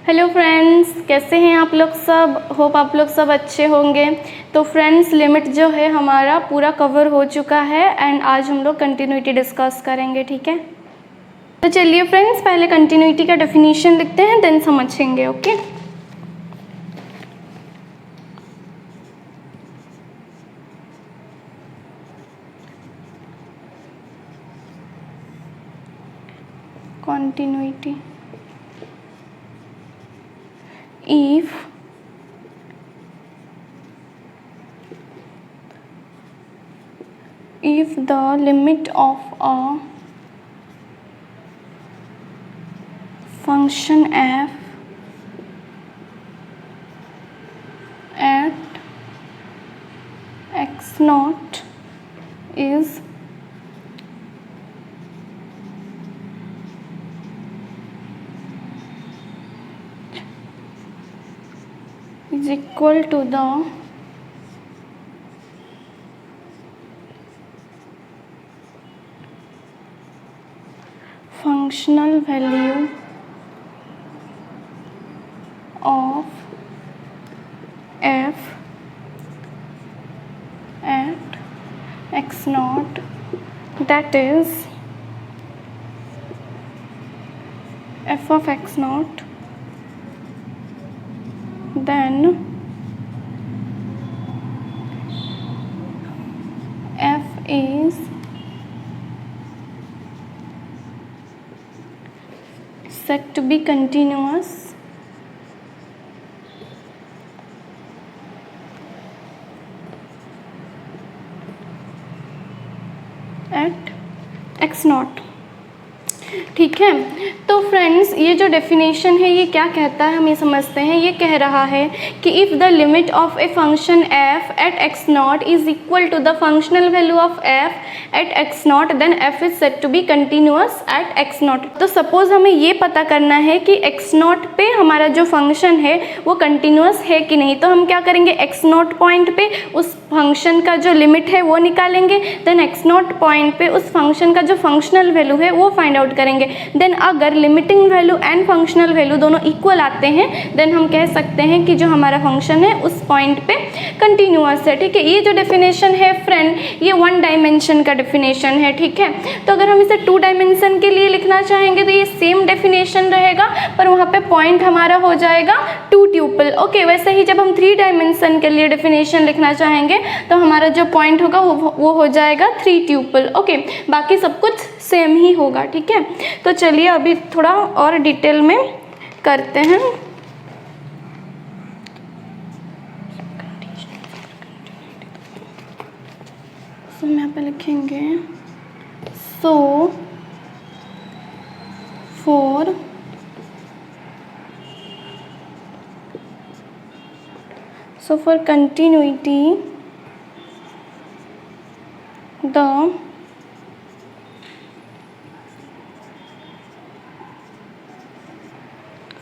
Hello friends, कैसे हैं आप लोग सब। होप आप लोग सब अच्छे होंगे। तो फ्रेंड्स, लिमिट जो है हमारा पूरा कवर हो चुका है एंड आज हम लोग कंटिन्यूटी डिस्कस करेंगे, ठीक है। तो चलिए फ्रेंड्स, पहले कंटिन्यूटी का डेफिनेशन लिखते हैं, देन समझेंगे। Okay, continuity. If the limit of a function f at x naught is equal to the functional value of f at x naught, that is f of x naught, then f is said to be continuous at x naught, ठीक है। तो friends, ये जो definition है ये क्या कहता है हम ये समझते हैं। ये कह रहा है कि if the limit of a function f at x not is equal to the functional value of f at x not, then f is said to be continuous at x not. तो suppose हमें ये पता करना है कि x not पे हमारा जो फंक्शन है वो कंटिन्यूअस है कि नहीं। तो हम क्या करेंगे, x नॉट पॉइंट पे उस फंक्शन का जो लिमिट है वो निकालेंगे, देन x नॉट पॉइंट पे उस फंक्शन का जो फंक्शनल वैल्यू है वो फाइंड आउट करेंगे। देन अगर limiting value and functional value दोनों इक्वल आते हैं, देन हम कह सकते हैं कि जो हमारा फंक्शन है उस पॉइंट पे कंटिन्यूअस है, ठीक है। ये जो डेफिनेशन है फ्रेंड, ये 1 डायमेंशन का डेफिनेशन है, ठीक है। तो अगर हम इसे 2 डायमेंशन के लिए लिखना चाहेंगे तो ये सेम डेफिनेशन रहेगा, पर वहाँ पे पॉइंट हमारा हो जाएगा 2 ट्यूपल। ओके, वैसे ही जब हम 3 डायमेंशन के लिए डेफिनेशन लिखना चाहेंगे तो हमारा जो पॉइंट होगा वो हो जाएगा 3 ट्यूपल। ओके, बाकी सब कुछ सेम ही होगा, ठीक है। तो चलिए अभी थोड़ा और डिटेल में करते हैं। तो हम यहाँ पे लिखेंगे so for continuity the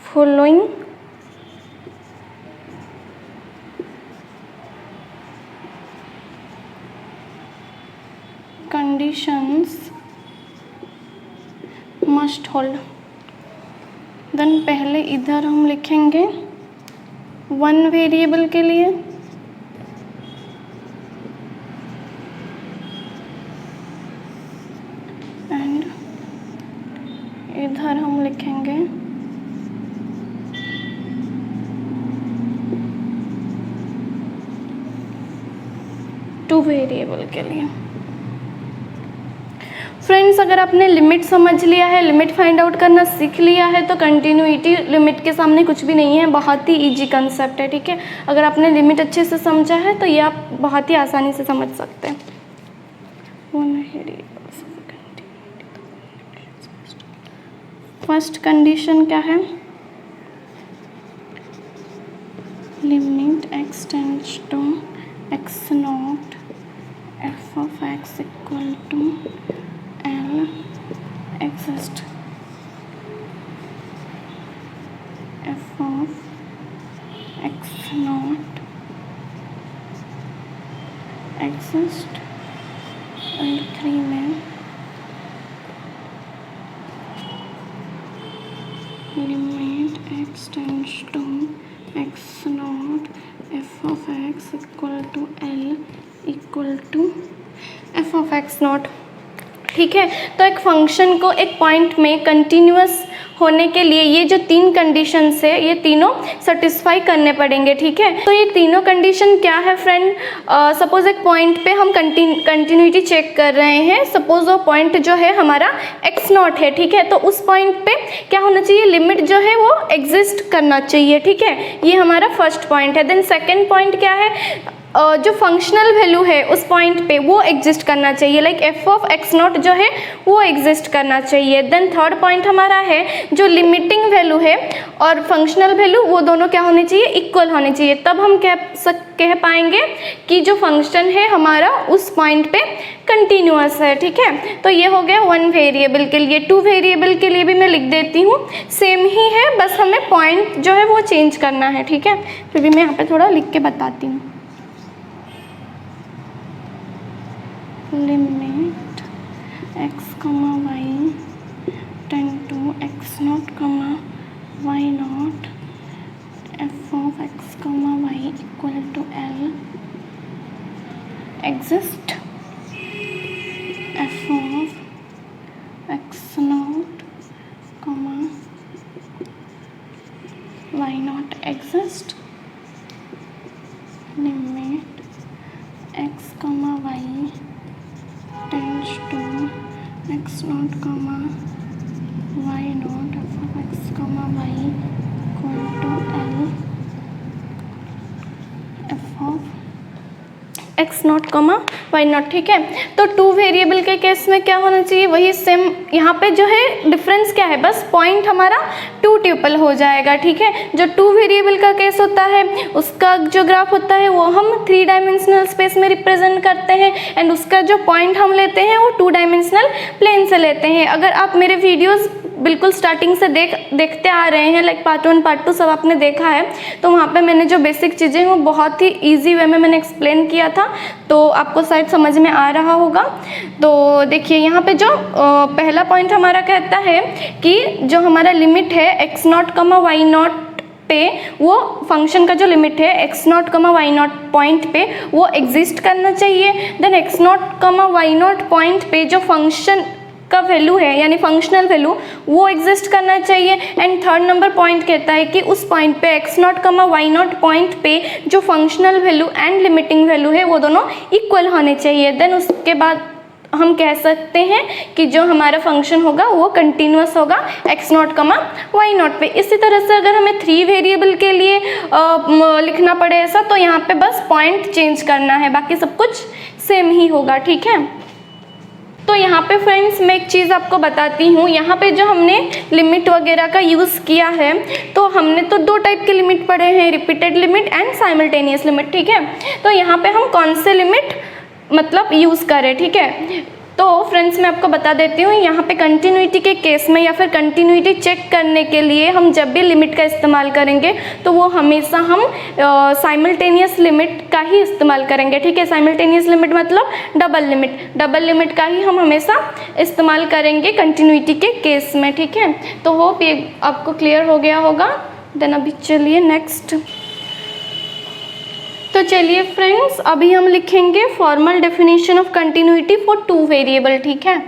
following conditions must hold। Then पहले इधर हम लिखेंगे 1 वेरिएबल के लिए, एंड इधर हम लिखेंगे 2 वेरिएबल के लिए। फ्रेंड्स, अगर आपने लिमिट समझ लिया है, लिमिट फाइंड आउट करना सीख लिया है, तो कंटिन्यूटी लिमिट के सामने कुछ भी नहीं है, बहुत ही इजी कंसेप्ट है, ठीक है। अगर आपने लिमिट अच्छे से समझा है तो ये आप बहुत ही आसानी से समझ सकते हैं। फर्स्ट कंडीशन क्या है, limit x tends to x not f of x equal to L exist f of x naught exist and 3 में limit x tends tends to x not f of x equal to L equal to f of x not. ठीक है, तो एक function को एक point में continuous होने के लिए ये जो तीन कंडीशंस है ये तीनों सेटिस्फाई करने पड़ेंगे। ठीक है, तो ये तीनों कंडीशन क्या है फ्रेंड? सपोज एक पॉइंट पे हम कंटिन्यूटी चेक कर रहे हैं। सपोज वो पॉइंट जो है हमारा एक्स नॉट है। ठीक है, तो उस पॉइंट पे क्या होना चाहिए? लिमिट जो है वो एग्जिस्ट करना चाहिए। ठीक है, ये हमारा फर्स्ट पॉइंट है। देन सेकेंड पॉइंट क्या है? जो फंक्शनल वैल्यू है उस पॉइंट पे वो एग्जिस्ट करना चाहिए, like F of x not जो है वो एग्जिस्ट करना चाहिए। देन थर्ड पॉइंट हमारा है जो लिमिटिंग वैल्यू है और फंक्शनल वैल्यू वो दोनों क्या होने चाहिए? इक्वल होने चाहिए। तब हम कह पाएंगे कि जो फंक्शन है हमारा उस पॉइंट पे कंटिन्यूअस है। ठीक है, तो ये हो गया वन वेरिएबल के लिए। टू वेरिएबल के लिए भी मैं लिख देती हूँ, सेम ही है, बस हमें पॉइंट जो है वो चेंज करना है। ठीक है, फिर भी मैं यहाँ पे थोड़ा लिख के बताती हूँ। Limit x comma y tend to x naught comma y naught f of x comma y equal to l exist f of x naught comma y naught exist limit x comma y tends to x naught comma y naught f of x comma y equal to l f of x naught comma y naught. ठीक है, तो two variable के case में क्या होना चाहिए? वही same. यहाँ पे जो है डिफरेंस क्या है? बस पॉइंट हमारा टू ट्यूपल हो जाएगा। ठीक है, जो टू वेरिएबल का केस होता है उसका जो ग्राफ होता है वो हम 3 डायमेंशनल स्पेस में रिप्रेजेंट करते हैं एंड उसका जो पॉइंट हम लेते हैं वो 2 डायमेंशनल प्लेन से लेते हैं। अगर आप मेरे वीडियोस बिल्कुल स्टार्टिंग से देखते आ रहे हैं, लाइक पार्ट 1 पार्ट 2 सब आपने देखा है, तो वहाँ पे मैंने जो बेसिक चीज़ें हैं वो बहुत ही ईजी वे में मैंने एक्सप्लेन किया था, तो आपको शायद समझ में आ रहा होगा। तो देखिए यहाँ पे जो पहला पॉइंट हमारा कहता है कि जो हमारा लिमिट है x naught comma y not पे, वो फंक्शन का जो लिमिट है x naught comma y not point पे वो एग्जिस्ट करना चाहिए। Then x naught comma y not point पे जो फंक्शन का वैल्यू है यानी फंक्शनल वैल्यू वो एग्जिस्ट करना चाहिए। एंड थर्ड नंबर पॉइंट कहता है कि उस पॉइंट पे x naught comma y not point पे जो functional value and limiting value है वो दोनों इक्वल होने चाहिए। देन उसके बाद हम कह सकते हैं कि जो हमारा फंक्शन होगा वो कंटिन्यूअस होगा x naught comma y not पे। इसी तरह से अगर हमें 3 वेरिएबल के लिए लिखना पड़े ऐसा, तो यहाँ पे बस पॉइंट चेंज करना है, बाकी सब कुछ सेम ही होगा। ठीक है, तो यहाँ पे फ्रेंड्स मैं एक चीज़ आपको बताती हूँ। यहाँ पे जो हमने लिमिट वगैरह का यूज़ किया है, तो हमने तो 2 टाइप के लिमिट पढ़े हैं, repeated limit and simultaneous limit. ठीक है, तो यहाँ पे हम कौन से लिमिट मतलब यूज़ करें? ठीक है, तो फ्रेंड्स मैं आपको बता देती हूँ, यहाँ पे कंटिन्यूटी के केस में या फिर कंटिन्यूटी चेक करने के लिए हम जब भी लिमिट का इस्तेमाल करेंगे तो वो हमेशा हम साइमल्टेनियस लिमिट का ही इस्तेमाल करेंगे। ठीक है, साइमल्टेनियस लिमिट मतलब डबल लिमिट का ही हम हमेशा इस्तेमाल करेंगे कंटिन्यूटी के केस में। ठीक है, तो होप ये आपको क्लियर हो गया होगा। देन अभी चलिए नेक्स्ट। तो चलिए फ्रेंड्स अभी हम लिखेंगे formal definition of continuity for 2 variable. ठीक है,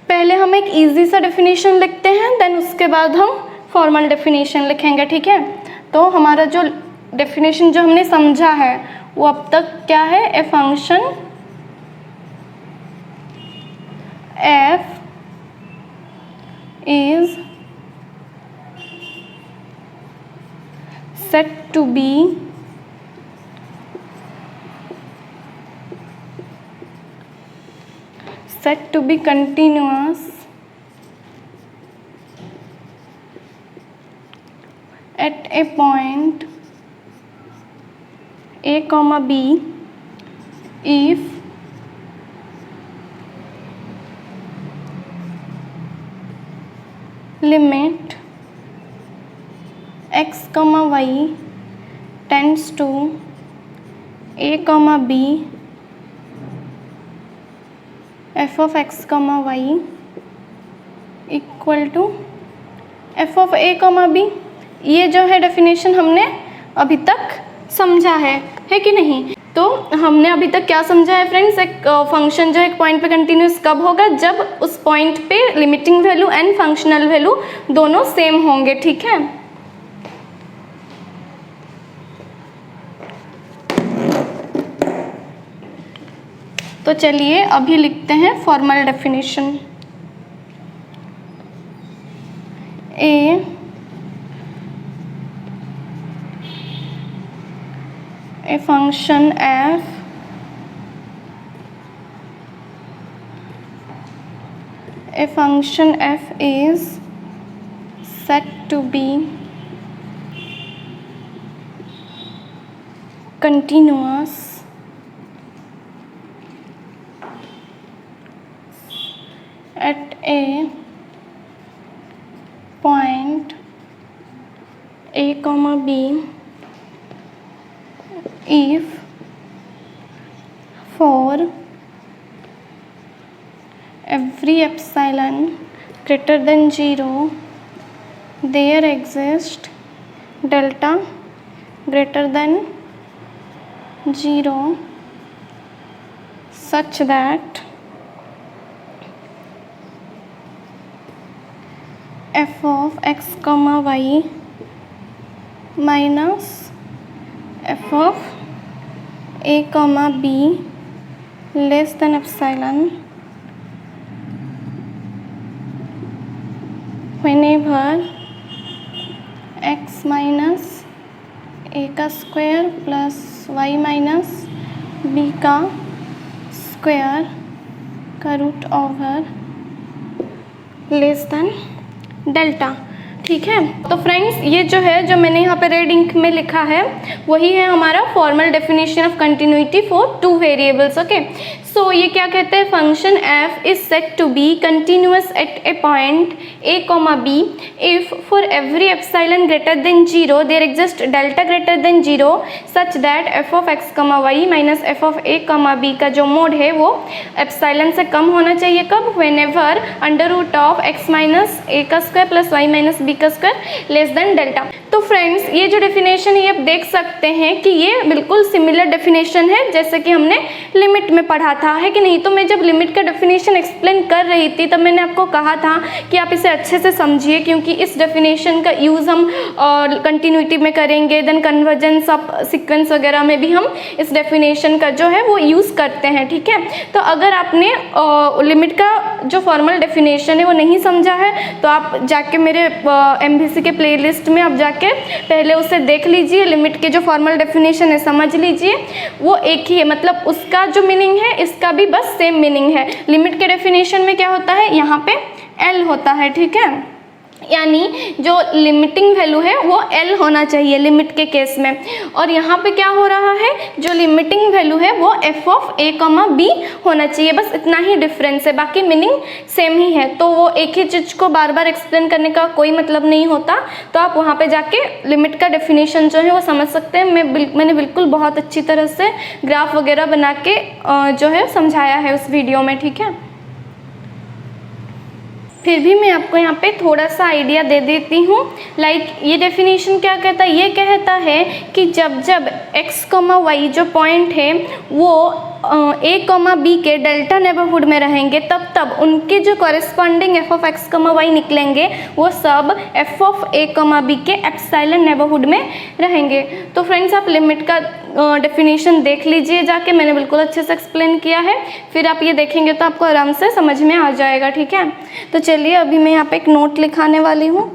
पहले हम एक इजी सा डेफिनेशन लिखते हैं, देन उसके बाद हम फॉर्मल डेफिनेशन लिखेंगे। ठीक है, तो हमारा जो डेफिनेशन जो हमने समझा है वो अब तक क्या है? A function f is set to be said to be continuous at a point A comma B if limit x comma y tends to A comma B f of x comma y equal to f of a comma b। ये जो है definition हमने अभी तक समझा है कि नहीं? तो हमने अभी तक क्या समझा है फ्रेंड्स, एक फंक्शन जो है एक पॉइंट पे कंटिन्यूस कब होगा, जब उस पॉइंट पे limiting value and functional value दोनों सेम होंगे। ठीक है, तो चलिए अभी लिखते हैं formal definition. A function f is said to be continuous at a point A comma B if for every epsilon greater than 0 there exists delta greater than 0 such that f of x comma y minus f of a comma b less than epsilon whenever x minus a का square plus y minus b का square का root over less than delta. ठीक है, तो friends ये जो है जो मैंने यहाँ पे रेड इंक में लिखा है वही है हमारा formal definition of continuity for two variables. Okay, so ये क्या कहते हैं, function f is said to be continuous at a point a comma b if for every epsilon greater than 0 there exists delta greater than 0 such that f of x comma y minus f of a comma b का जो mode है वो epsilon से कम होना चाहिए। कब? whenever under root of x minus a का square plus y minus b का स्क्वायर लेस देन डेल्टा। तो फ्रेंड्स ये जो डेफिनेशन है ये आप देख सकते हैं कि ये बिल्कुल सिमिलर डेफिनेशन है जैसे कि हमने लिमिट में पढ़ा था, है कि नहीं? तो मैं जब लिमिट का डेफिनेशन एक्सप्लेन कर रही थी तब मैंने आपको कहा था कि आप इसे अच्छे से समझिए क्योंकि इस डेफिनेशन का यूज़ हम कंटिन्यूटी में करेंगे, देन कन्वर्जेंस ऑफ सीक्वेंस वगैरह में भी हम इस डेफिनेशन का जो है वो यूज़ करते हैं। ठीक है, तो अगर आपने लिमिट का जो फॉर्मल डेफिनेशन है वो नहीं समझा है तो आप जाके मेरे MVC के प्लेलिस्ट में आप जाके पहले उसे देख लीजिए, लिमिट के जो फॉर्मल डेफिनेशन है समझ लीजिए, वो एक ही है, मतलब उसका जो मीनिंग है इसका भी बस सेम मीनिंग है। लिमिट के डेफिनेशन में क्या होता है, यहाँ पे L होता है। ठीक है, यानी जो लिमिटिंग वैल्यू है वो L होना चाहिए लिमिट के केस में, और यहाँ पे क्या हो रहा है, जो लिमिटिंग वैल्यू है वो f of a comma b होना चाहिए। बस इतना ही डिफरेंस है, बाकी मीनिंग सेम ही है। तो वो एक ही चीज़ को बार बार एक्सप्लेन करने का कोई मतलब नहीं होता, तो आप वहाँ पे जाके लिमिट का डेफिनेशन जो है वो समझ सकते हैं। मैंने बिल्कुल बहुत अच्छी तरह से ग्राफ वगैरह बना के जो है समझाया है उस वीडियो में। ठीक है, फिर भी मैं आपको यहाँ पे थोड़ा सा आइडिया दे देती हूँ। लाइक ये डेफिनेशन क्या कहता है, ये कहता है कि जब जब x, y जो पॉइंट है वो a, b के डेल्टा नेबरहुड में रहेंगे तब तब उनके जो corresponding f of x, y निकलेंगे वो सब f ऑफ a, b के एप्सिलॉन नेबरहुड में रहेंगे। तो फ्रेंड्स आप लिमिट का डेफिनेशन देख लीजिए जाके, मैंने बिल्कुल अच्छे से एक्सप्लेन किया है, फिर आप ये देखेंगे तो आपको आराम से समझ में आ जाएगा। ठीक है, तो चलिए अभी मैं यहाँ पे एक नोट लिखाने वाली हूँ।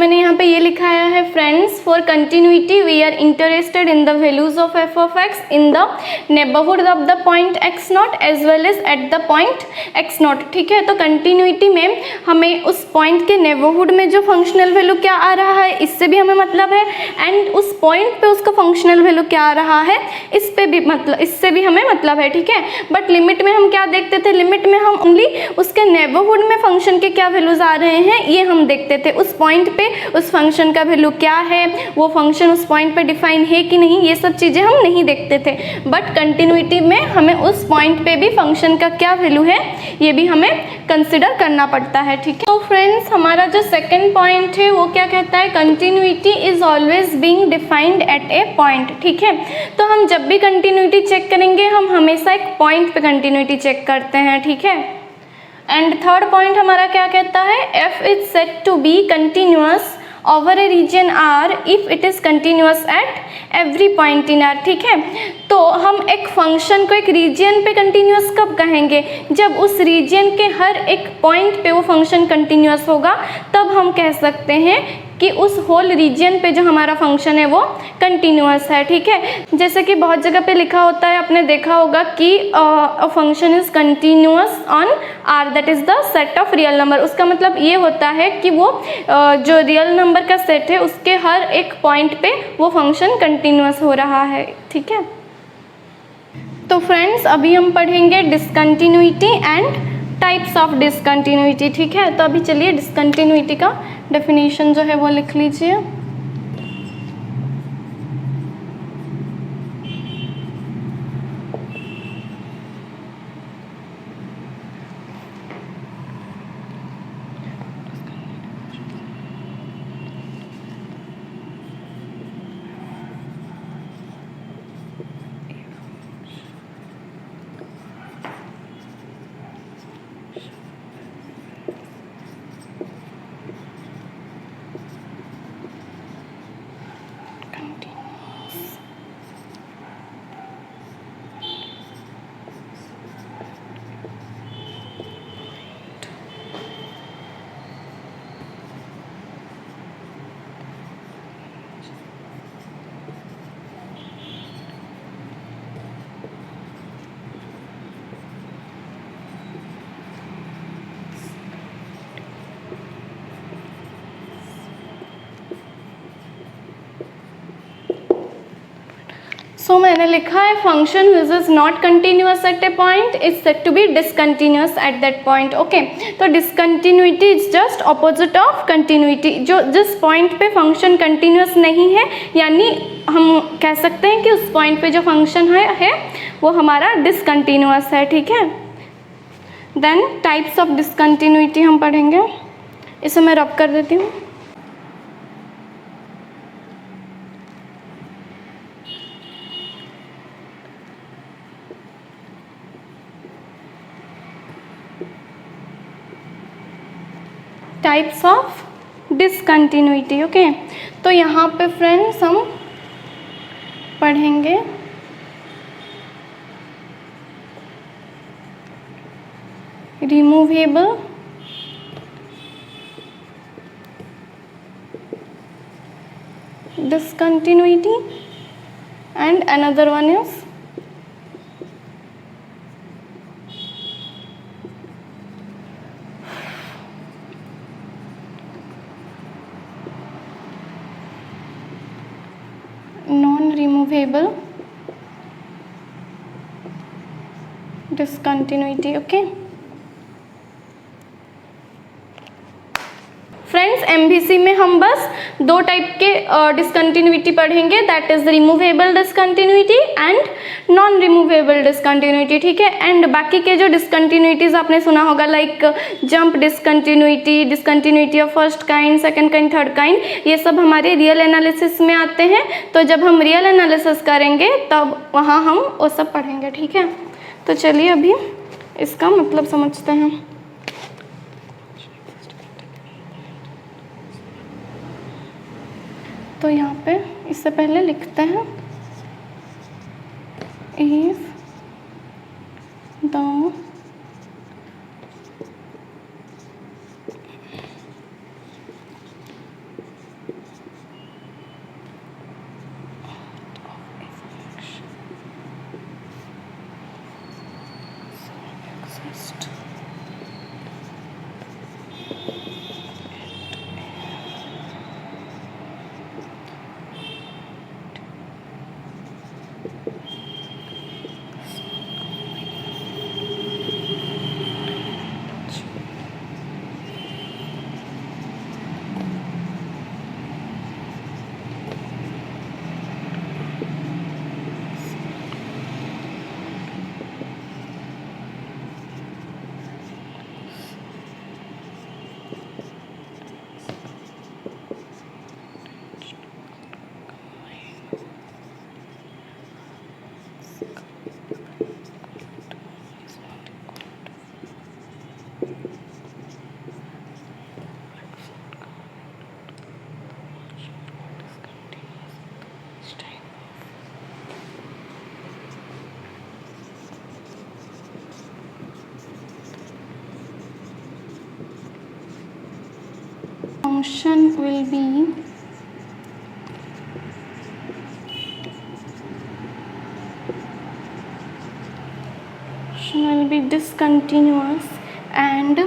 मैंने यहाँ पे ये लिखाया है friends, for continuity we are interested in the values of f of x in the neighbourhood of the point x not as well as at the point x not. ठीक है, तो कंटिन्यूटी में हमें उस पॉइंट के neighbourhood में जो functional value क्या आ रहा है इससे भी हमें मतलब है, एंड उस पॉइंट पे उसका फंक्शनल वैल्यू क्या आ रहा है इस पे भी मतलब, इससे भी हमें मतलब है। ठीक है, बट लिमिट में हम क्या देखते थे, लिमिट में हम ओनली उसके नेबरहुड में फंक्शन के क्या वैल्यूज आ रहे हैं ये हम देखते थे। उस पॉइंट पे उस फंक्शन का वैल्यू क्या है, वो फंक्शन उस पॉइंट पे डिफाइन है कि नहीं, ये सब चीज़ें हम नहीं देखते थे। बट कंटिन्यूटी में हमें उस पॉइंट पे भी फंक्शन का क्या वैल्यू है ये भी हमें कंसिडर करना पड़ता है। ठीक है, तो फ्रेंड्स हमारा जो सेकेंड पॉइंट है वो क्या कहता है, continuity is always being defined at a point. ठीक है, तो हम जब भी कंटिन्यूटी चेक करेंगे हम हमेशा एक पॉइंट पे कंटिन्यूटी चेक करते हैं। ठीक है, एंड थर्ड पॉइंट हमारा क्या कहता है, f is said to be continuous over a region R if it is continuous at every point in R. ठीक है, तो हम एक फंक्शन को एक रीजन पे कंटिन्यूअस कब कहेंगे, जब उस रीजन के हर एक पॉइंट पे वो फंक्शन कंटिन्यूअस होगा, तब हम कह सकते हैं कि उस होल रीजन पे जो हमारा फंक्शन है वो कंटिन्यूअस है। ठीक है, जैसे कि बहुत जगह पे लिखा होता है, आपने देखा होगा कि a function is continuous on R that is the set of real number. उसका मतलब ये होता है कि वो जो रियल नंबर का सेट है उसके हर एक पॉइंट पे वो फंक्शन कंटिन्यूअस हो रहा है। ठीक है, तो फ्रेंड्स अभी हम पढ़ेंगे discontinuity and types of discontinuity. ठीक है, तो अभी चलिए डिसकंटिन्यूटी का डेफिनेशन जो है वो लिख लीजिए। सो मैंने लिखा है function which is not continuous at a point is said to be discontinuous at that point. Okay, तो discontinuity is just opposite of continuity. जो जिस पॉइंट पे फंक्शन कंटिन्यूअस नहीं है, यानी हम कह सकते हैं कि उस पॉइंट पे जो फंक्शन है वो हमारा डिसकंटिन्यूअस है। ठीक है, देन टाइप्स ऑफ डिसकंटिन्यूटी हम पढ़ेंगे, इसे मैं रब कर देती हूँ। Types of discontinuity. ओके, तो यहाँ पे फ्रेंड्स हम पढ़ेंगे removable, discontinuity, and another one is non-removable discontinuity। okay friends, MVC में हम बस दो टाइप के डिसकंटिन्यूटी पढ़ेंगे, that is removable discontinuity and non removable discontinuity. ठीक है, एंड बाकी के जो डिसकंटिन्यूटीज आपने सुना होगा like jump discontinuity, discontinuity of first kind, second kind, third kind, ये सब हमारे रियल एनालिसिस में आते हैं। तो जब हम रियल एनालिसिस करेंगे तब वहाँ हम वो सब पढ़ेंगे। ठीक है, तो चलिए अभी इसका मतलब समझते हैं। तो यहाँ पे इससे पहले लिखते हैं if the function will be discontinuous and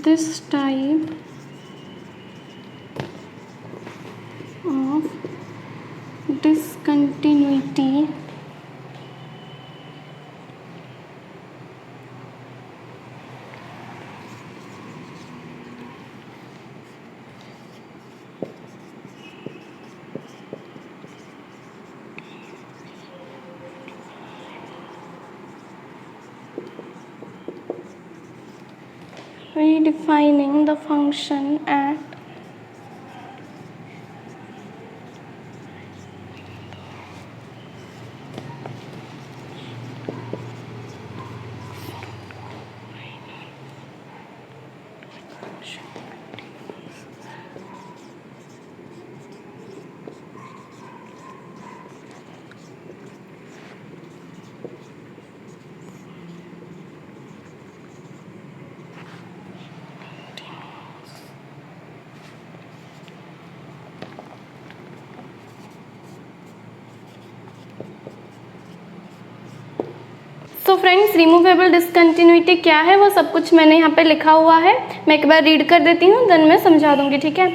this type of discontinuity redefining the function at तो फ्रेंड्स रिमूवेबल डिसकंटिन्यूटी क्या है वो सब कुछ मैंने यहाँ पे लिखा हुआ है, मैं एक बार रीड कर देती हूँ देन मैं समझा दूंगी, ठीक है।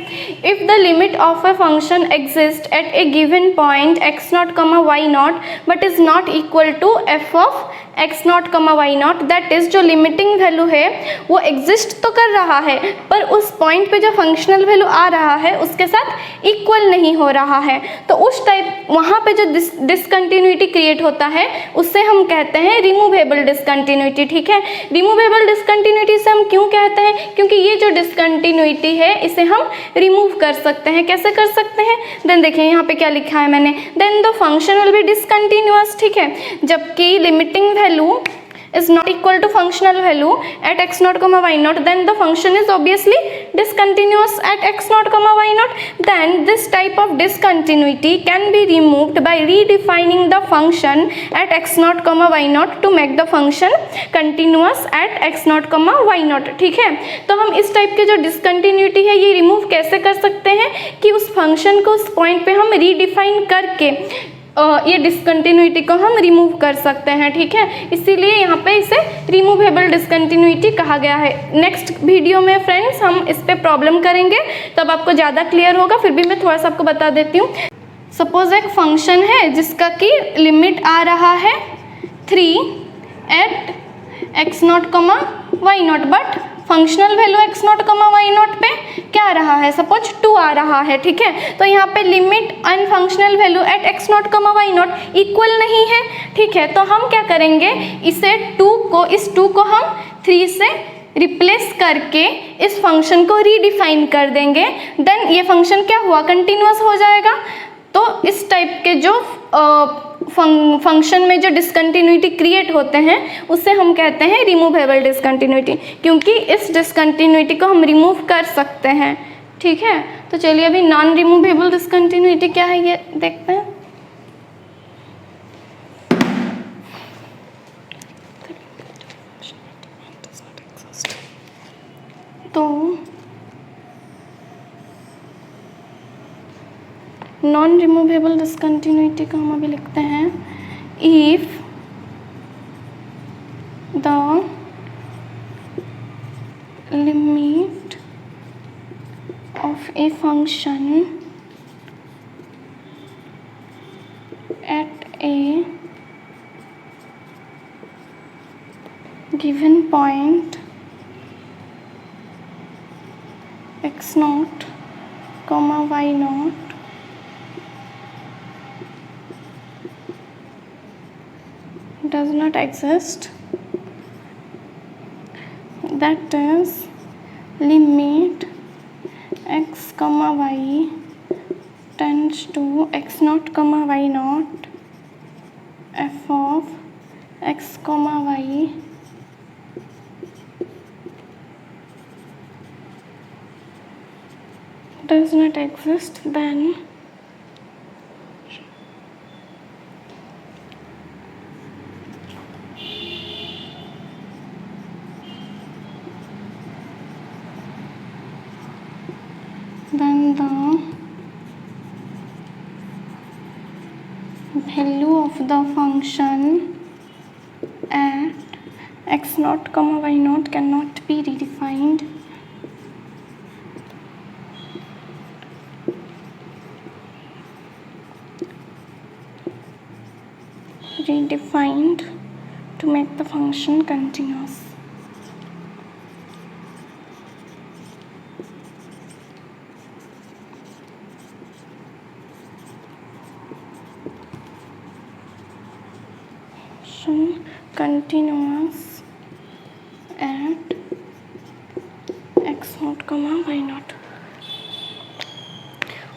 If the limit of a function exist at a given point x not comma y not but is not equal to f of x not comma y naught, that is जो limiting value है वो exist तो कर रहा है पर उस point पे जो फंक्शनल वैल्यू आ रहा है उसके साथ इक्वल नहीं हो रहा है, तो उस टाइप वहाँ पे जो डिसकंटिन्यूटी क्रिएट होता है उससे हम कहते हैं रिमूवेबल डिसकंटिन्यूटी, ठीक है। रिमूवेबल डिसकंटिन्यूटी से हम क्यों कहते हैं, क्योंकि ये जो डिसकंटिन्यूटी है इसे हम रिमूव कर सकते हैं। कैसे कर सकते हैं, देन देखिए यहाँ पे क्या लिखा है मैंने, then the function will be discontinuous, ठीक है। जबकि limiting value is not equal to functional value at x naught comma y naught, then the function is obviously discontinuous at x naught comma y naught. Then this type of discontinuity can be removed by redefining the function at x naught comma y naught to make the function continuous at x naught comma y naught, ठीक है। तो हम इस type के जो discontinuity है ये remove कैसे कर सकते हैं कि उस फंक्शन को उस पॉइंट पे हम रीडिफाइन करके ये डिसकंटिन्यूटी को हम रिमूव कर सकते हैं, ठीक है। इसीलिए यहाँ पे इसे रिमूवेबल डिसकंटिन्यूटी कहा गया है। नेक्स्ट वीडियो में फ्रेंड्स हम इस पे प्रॉब्लम करेंगे तब आपको ज़्यादा क्लियर होगा, फिर भी मैं थोड़ा सा आपको बता देती हूँ। सपोज एक फंक्शन है जिसका कि लिमिट आ रहा है 3 at x not comma y not, but functional value x not comma y not पे क्या आ रहा है, सपोज 2 आ रहा है, ठीक है। तो यहाँ पे limit and functional value at x not comma y not equal नहीं है, ठीक है। तो हम क्या करेंगे, इस 2 को हम 3 से रिप्लेस करके इस फंक्शन को रीडिफाइन कर देंगे, देन ये फंक्शन क्या हुआ, कंटिन्यूअस हो जाएगा। तो इस टाइप के जो फंक्शन में जो डिसकंटिन्यूटी क्रिएट होते हैं उससे हम कहते हैं रिमूवेबल डिसकंटिन्यूटी, क्योंकि इस डिसकंटिन्यूटी को हम रिमूव कर सकते हैं, ठीक है। तो चलिए अभी नॉन रिमूवेबल डिसकंटिन्यूटी क्या है ये देखते हैं। तो नॉन रिमूवेबल डिसकंटिन्यूटी को हम अभी लिखते हैं, if the limit of a function at a given point x not comma y not does not exist, that is limit x comma y tends to x naught comma y naught f of x comma y does not exist, then find the value of the function at x naught comma y naught cannot be redefined. To make the function continuous. Continuous at x naught comma y naught.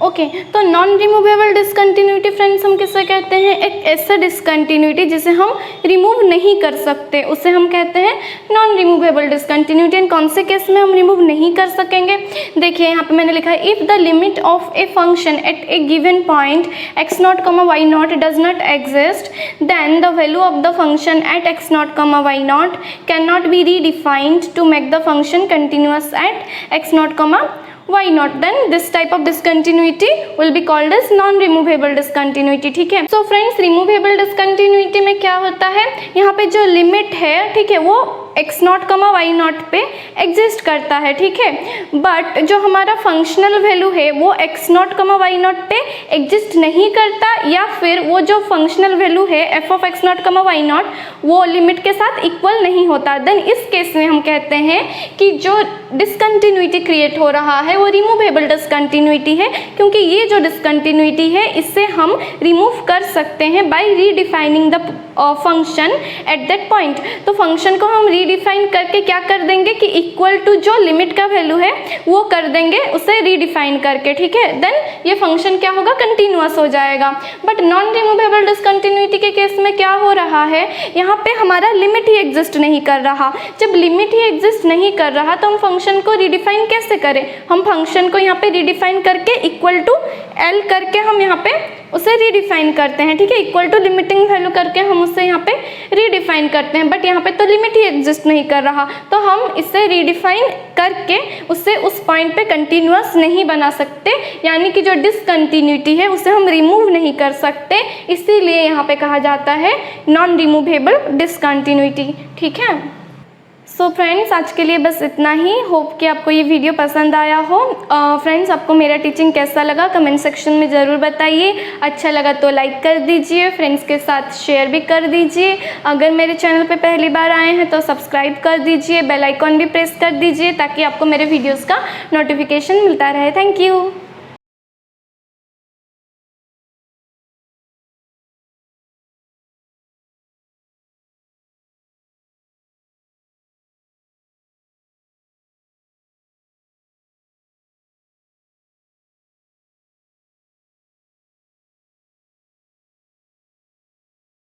Okay तो non removable discontinuity friends हम किसे कहते हैं? एक ऐसा discontinuity जिसे हम remove नहीं कर सकते उसे हम कहते हैं नॉन रिमूवेबल डिसकंटिन्यूटी। एंड कौन से केस में हम रिमूव नहीं कर सकेंगे? देखिए यहाँ पे मैंने लिखा है if the limit of a function at a given point x not comma y naught does not exist then the value of the function at x not comma y naught can not be redefined to make the function continuous at x not comma why not, then this type of discontinuity will be called as non removable discontinuity। ठीक है, so friends removable discontinuity में क्या होता है, यहाँ पे जो limit है ठीक है वो x not comma y not पे एग्जिस्ट करता है। ठीक है, बट जो हमारा फंक्शनल वैल्यू है वो x not comma y not पे एग्जिस्ट नहीं करता, या फिर वो जो फंक्शनल वैल्यू है f of x not comma y not वो लिमिट के साथ इक्वल नहीं होता। देन इस केस में हम कहते हैं कि जो डिसकंटिन्यूटी क्रिएट हो रहा है वो रिमूवेबल डिसकंटिन्यूटी है, क्योंकि ये जो डिसकंटिन्यूटी है इससे हम रिमूव कर सकते हैं by redefining the function at that point. तो फंक्शन को हम रीडिफाइन करके क्या कर देंगे कि इक्वल टू जो लिमिट का वैल्यू है वो कर देंगे उसे रीडिफाइन करके। ठीक है, देन ये फंक्शन क्या होगा, कंटिन्यूअस हो जाएगा। बट नॉन रिमूवेबल डिसकंटिन्यूटी के केस में क्या हो रहा है, यहाँ पे हमारा लिमिट ही एग्जिस्ट नहीं कर रहा। जब लिमिट ही एग्जिस्ट नहीं कर रहा तो हम फंक्शन को रीडिफाइन कैसे करें? हम फंक्शन को यहाँ पे रीडिफाइन करके इक्वल टू एल करके हम यहाँ पे उसे रीडिफाइन करते हैं। ठीक है, इक्वल टू लिमिटिंग वैल्यू करके हम उसे यहाँ पे रीडिफाइन करते हैं, बट यहाँ पे तो लिमिट ही एग्जिस्ट नहीं कर रहा, तो हम इसे रीडिफाइन करके उससे उस पॉइंट पे कंटिन्यूअस नहीं बना सकते, यानी कि जो डिसकंटिन्यूटी है उसे हम रिमूव नहीं कर सकते, इसीलिए यहाँ पे कहा जाता है नॉन रिमूवेबल डिसकंटिन्यूटी। ठीक है, सो फ्रेंड्स आज के लिए बस इतना ही। होप कि आपको ये वीडियो पसंद आया हो। फ्रेंड्स आपको मेरा टीचिंग कैसा लगा कमेंट सेक्शन में ज़रूर बताइए। अच्छा लगा तो लाइक कर दीजिए, फ्रेंड्स के साथ शेयर भी कर दीजिए। अगर मेरे चैनल पे पहली बार आए हैं तो सब्सक्राइब कर दीजिए, बेल आइकॉन भी प्रेस कर दीजिए ताकि आपको मेरे वीडियोज़ का नोटिफिकेशन मिलता रहे। Thank you.